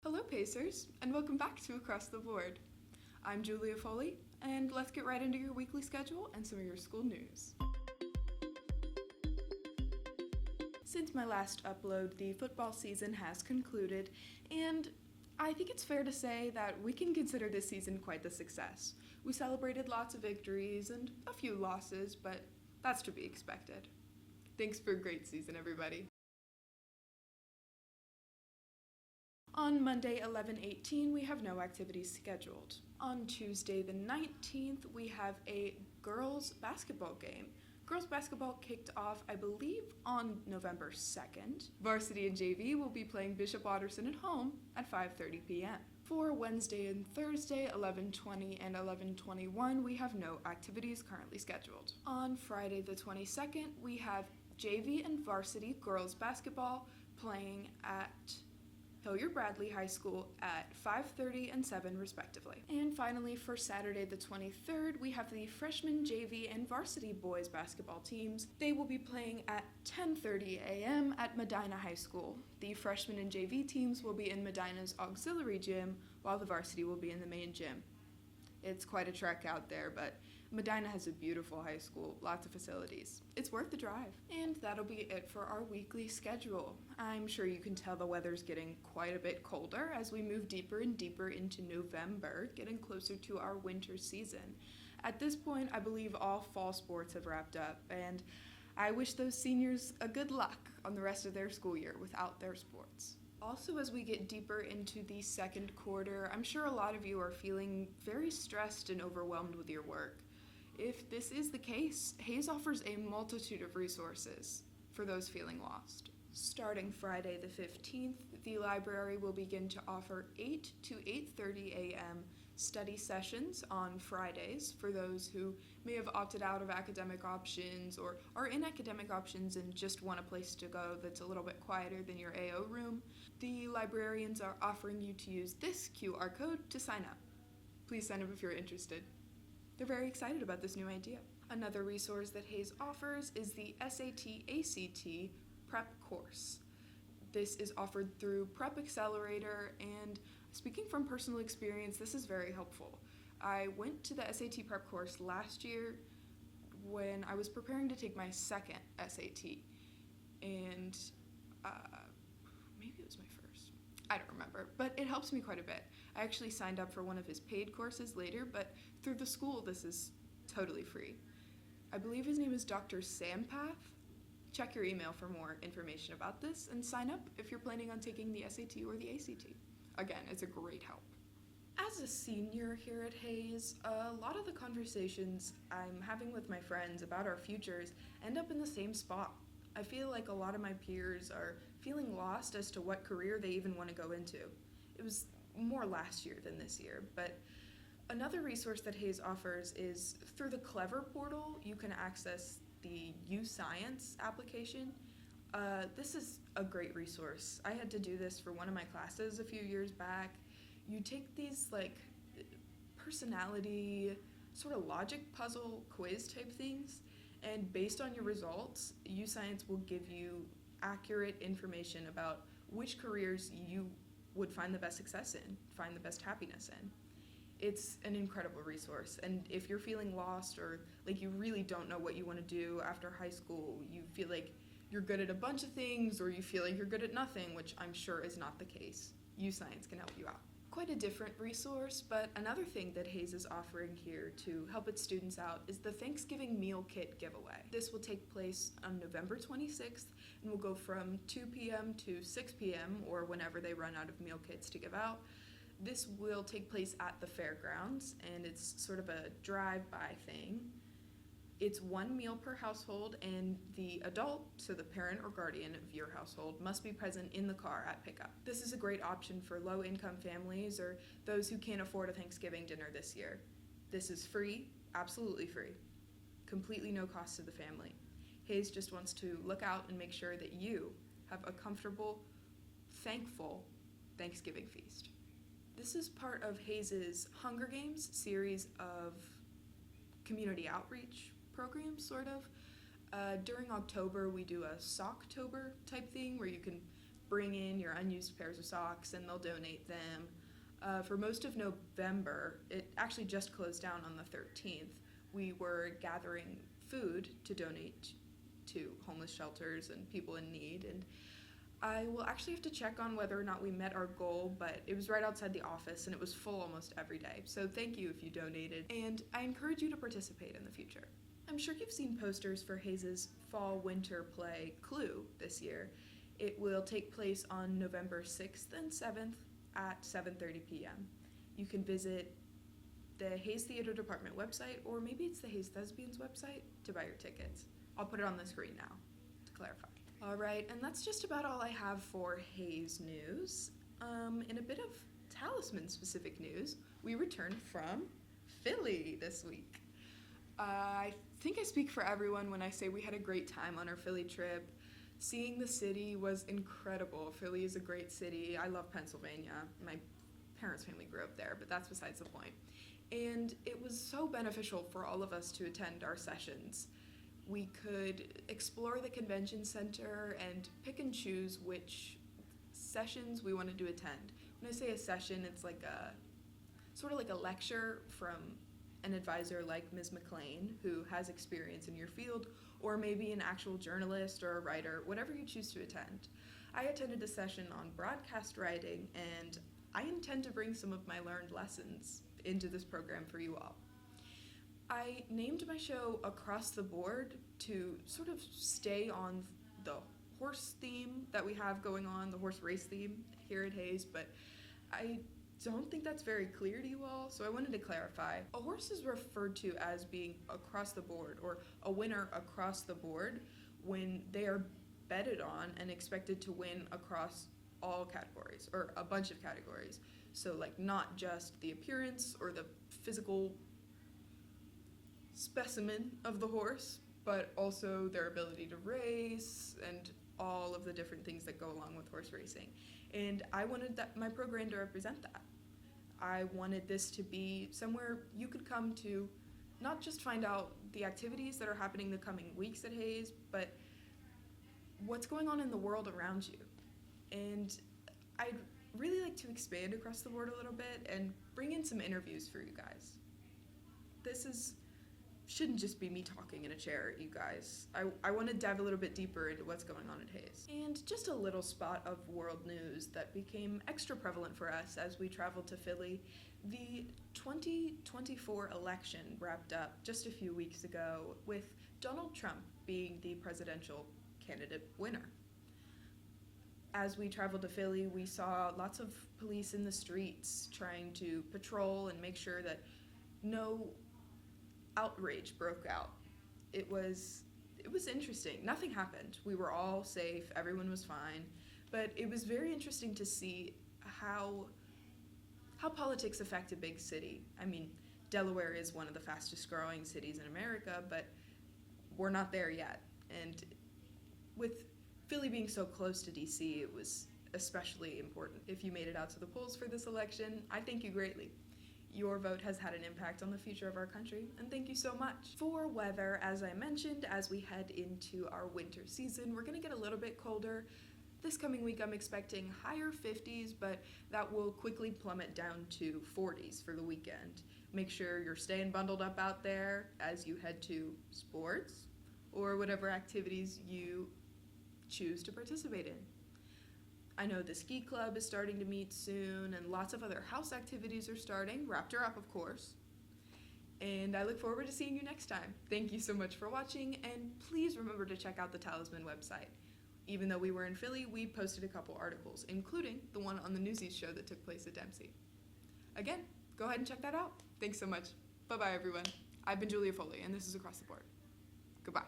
Hello Pacers, and welcome back to Across the Board. I'm Julia Foley, and let's get right into your weekly schedule and some of your school news. Since my last upload, the football season has concluded, and I think it's fair to say that we can consider this season quite the success. We celebrated lots of victories and a few losses, but that's to be expected. Thanks for a great season, everybody. On Monday, 11/18, we have no activities scheduled. On Tuesday, the 19th, we have a girls' basketball game. Girls' basketball kicked off, I believe, on November 2nd. Varsity and JV will be playing Bishop Watterson at home at 5:30 p.m. For Wednesday and Thursday, 11:20 and 11:21, we have no activities currently scheduled. On Friday, the 22nd, we have JV and varsity girls' basketball playing at Hilliard-Bradley High School at 5:30 and 7 respectively. And finally, for Saturday the 23rd, we have the freshman JV and varsity boys basketball teams. They will be playing at 10:30 a.m. at Medina High School. The freshman and JV teams will be in Medina's auxiliary gym, while the varsity will be in the main gym. It's quite a trek out there, but Medina has a beautiful high school, lots of facilities. It's worth the drive. And that'll be it for our weekly schedule. I'm sure you can tell the weather's getting quite a bit colder as we move deeper and deeper into November, getting closer to our winter season. At this point, I believe all fall sports have wrapped up, and I wish those seniors a good luck on the rest of their school year without their sports. Also, as we get deeper into the second quarter, I'm sure a lot of you are feeling very stressed and overwhelmed with your work. If this is the case, Hayes offers a multitude of resources for those feeling lost. Starting Friday the 15th, the library will begin to offer 8 to 8:30 a.m. study sessions on Fridays for those who may have opted out of academic options or are in academic options and just want a place to go that's a little bit quieter than your AO room. The librarians are offering you to use this QR code to sign up. Please sign up if you're interested. They're very excited about this new idea. Another resource that Hayes offers is the SAT-ACT prep course. This is offered through Prep Accelerator, and speaking from personal experience, this is very helpful. I went to the SAT prep course last year when I was preparing to take my second SAT, and maybe it was my first. I don't remember, but it helps me quite a bit. I actually signed up for one of his paid courses later, but through the school, this is totally free. I believe his name is Dr. Sampath. Check your email for more information about this and sign up if you're planning on taking the SAT or the ACT. Again, it's a great help. As a senior here at Hayes, a lot of the conversations I'm having with my friends about our futures end up in the same spot. I feel like a lot of my peers are feeling lost as to what career they even want to go into. It was more last year than this year, but another resource that Hayes offers is through the Clever portal, you can access the U-Science application. This is a great resource. I had to do this for one of my classes a few years back. You take these personality, sort of logic puzzle quiz type things, and based on your results, U-Science will give you accurate information about which careers you would find the best success in, find the best happiness in. It's an incredible resource, and if you're feeling lost or like you really don't know what you want to do after high school, you feel like you're good at a bunch of things or you feel like you're good at nothing, which I'm sure is not the case, U-Science can help you out. Quite a different resource, but another thing that Hayes is offering here to help its students out is the Thanksgiving Meal Kit giveaway. This will take place on November 26th and will go from 2 p.m. to 6 p.m. or whenever they run out of meal kits to give out. This will take place at the fairgrounds, and it's sort of a drive-by thing. It's one meal per household, and the adult, so the parent or guardian of your household, must be present in the car at pickup. This is a great option for low-income families or those who can't afford a Thanksgiving dinner this year. This is free, absolutely free, completely no cost to the family. Hayes just wants to look out and make sure that you have a comfortable, thankful Thanksgiving feast. This is part of Hayes' Hunger Games series of community outreach programs, sort of. During October, we do a Socktober type thing where you can bring in your unused pairs of socks and they'll donate them. For most of November, it actually just closed down on the 13th. We were gathering food to donate to homeless shelters and people in need, and I will actually have to check on whether or not we met our goal, but it was right outside the office and it was full almost every day. So thank you if you donated, and I encourage you to participate in the future. I'm sure you've seen posters for Hayes' fall-winter play Clue this year. It will take place on November 6th and 7th at 7:30 p.m. You can visit the Hayes Theater Department website, or maybe it's the Hayes Thespians website, to buy your tickets. I'll put it on the screen now to clarify. All right, and that's just about all I have for Hayes news. In a bit of Talisman specific news, we returned from Philly this week. I think I speak for everyone when I say we had a great time on our Philly trip. Seeing the city was incredible. Philly is a great city. I love Pennsylvania. My parents' family grew up there, but that's besides the point. And it was so beneficial for all of us to attend our sessions. We could explore the convention center and pick and choose which sessions we wanted to attend. When I say a session, it's like sort of like a lecture from an advisor like Ms. McLean, who has experience in your field, or maybe an actual journalist or a writer, whatever you choose to attend. I attended a session on broadcast writing, and I intend to bring some of my learned lessons into this program for you all. I named my show Across the Board to sort of stay on the horse theme that we have going on, the horse race theme here at Hayes, but I don't think that's very clear to you all, so I wanted to clarify. A horse is referred to as being across the board, or a winner across the board, when they are betted on and expected to win across all categories, or a bunch of categories. So like not just the appearance or the physical specimen of the horse, but also their ability to race and all of the different things that go along with horse racing. And I wanted my program to represent that. I wanted this to be somewhere you could come to not just find out the activities that are happening the coming weeks at Hayes, but what's going on in the world around you. And I'd really like to expand across the board a little bit and bring in some interviews for you guys. This shouldn't just be me talking in a chair at you guys. I want to dive a little bit deeper into what's going on at Hayes. And just a little spot of world news that became extra prevalent for us as we traveled to Philly. The 2024 election wrapped up just a few weeks ago with Donald Trump being the presidential candidate winner. As we traveled to Philly, we saw lots of police in the streets trying to patrol and make sure that no outrage broke out. It was interesting. Nothing happened. We were all safe. Everyone was fine. But it was very interesting to see how politics affect a big city. I mean, Delaware is one of the fastest growing cities in America, but we're not there yet. And with Philly being so close to DC, it was especially important. If you made it out to the polls for this election, I thank you greatly. Your vote has had an impact on the future of our country, and thank you so much. For weather, as I mentioned, as we head into our winter season, we're going to get a little bit colder. This coming week, I'm expecting higher 50s, but that will quickly plummet down to 40s for the weekend. Make sure you're staying bundled up out there as you head to sports or whatever activities you choose to participate in. I know the ski club is starting to meet soon, and lots of other house activities are starting, Raptor Up, of course. And I look forward to seeing you next time. Thank you so much for watching, and please remember to check out the Talisman website. Even though we were in Philly, we posted a couple articles, including the one on the Newsies show that took place at Dempsey. Again, go ahead and check that out. Thanks so much. Bye-bye, everyone. I've been Julia Foley, and this is Across the Board. Goodbye.